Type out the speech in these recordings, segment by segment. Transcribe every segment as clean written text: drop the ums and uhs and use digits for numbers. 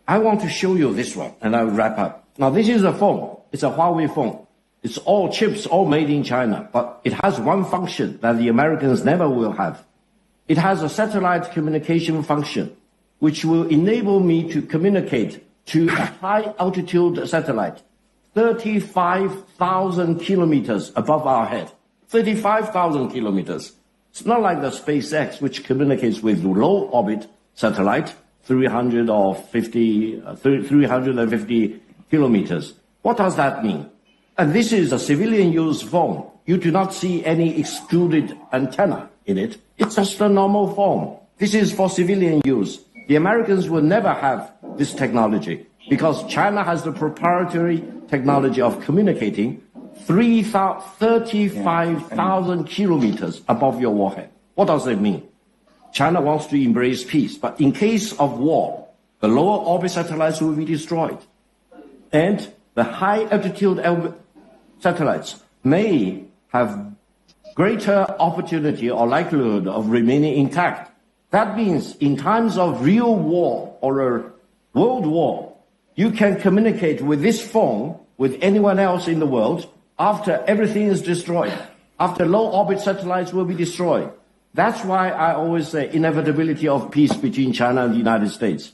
I want to show you this one, and I'll wrap up. Now, this is a phone. It's a Huawei phone. It's all chips, all made in China, but it has one function that the Americans never will have. It has a satellite communication function, which will enable me to communicate to a high-altitude satellite, 35,000 kilometers above our head. 35,000 kilometers. It's not like the SpaceX, which communicates with low-orbit satellite, 350 kilometers. What does that mean? And this is a civilian-use phone. You do not see any extruded antenna in it. It's just a normal phone. This is for civilian use. The Americans will never have this technology because China has the proprietary technology of communicating 35,000 kilometers above your warhead. What does it mean? China wants to embrace peace, but in case of war, the lower orbit satellites will be destroyed. And the high altitude satellites may have greater opportunity or likelihood of remaining intact. That means in times of real war or a world war, you can communicate with this phone with anyone else in the world after everything is destroyed, after low orbit satellites will be destroyed. That's why I always say inevitability of peace between China and the United States.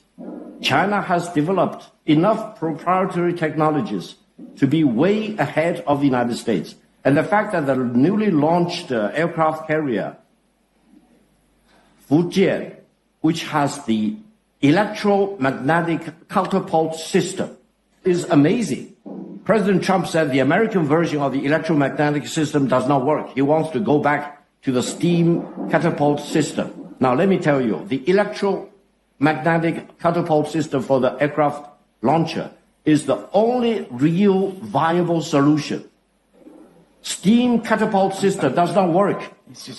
China has developed enough proprietary technologies to be way ahead of the United States. And the fact that the newly launched aircraft carrier, Fujian, which has the electromagnetic catapult system, is amazing. President Trump said the American version of the electromagnetic system does not work. He wants to go back to the steam catapult system. Now, let me tell you, the electromagnetic catapult system for the aircraft launcher is the only real viable solution. Steam catapult system does not work,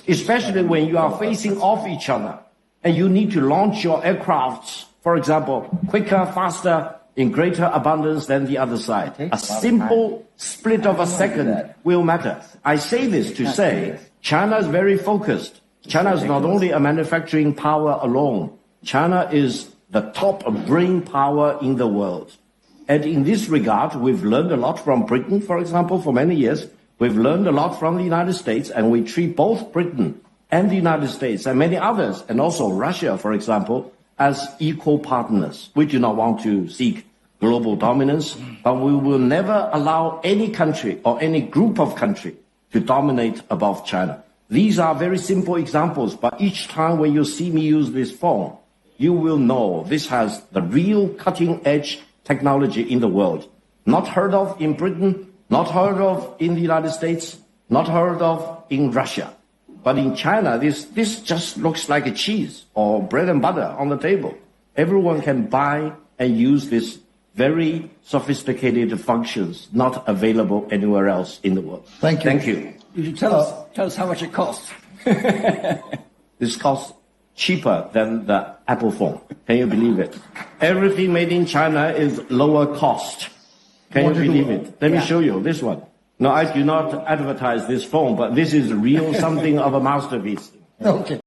especially when you are facing off each other and you need to launch your aircrafts, for example, quicker, faster, in greater abundance than the other side. A simple split of a second will matter. I say this to say China is very focused. China is not only a manufacturing power alone. China is the top brain power in the world. And in this regard, we've learned a lot from Britain, for example, for many years. We've learned a lot from the United States, and we treat both Britain and the United States and many others, and also Russia, for example, as equal partners. We do not want to seek global dominance, but we will never allow any country or any group of countries to dominate above China. These are very simple examples, but each time when you see me use this phone, you will know this has the real cutting-edge technology in the world. Not heard of in Britain, not heard of in the United States, not heard of in Russia. But in China, this just looks like a cheese or bread and butter on the table. Everyone can buy and use this very sophisticated functions not available anywhere else in the world. Thank you. Thank you. You should tell us how much it costs. This costs cheaper than the Apple phone. Can you believe it? Everything made in China is lower cost. Can you believe it? Let me show you this one. No, I do not advertise this phone, but this is real something of a masterpiece. Okay.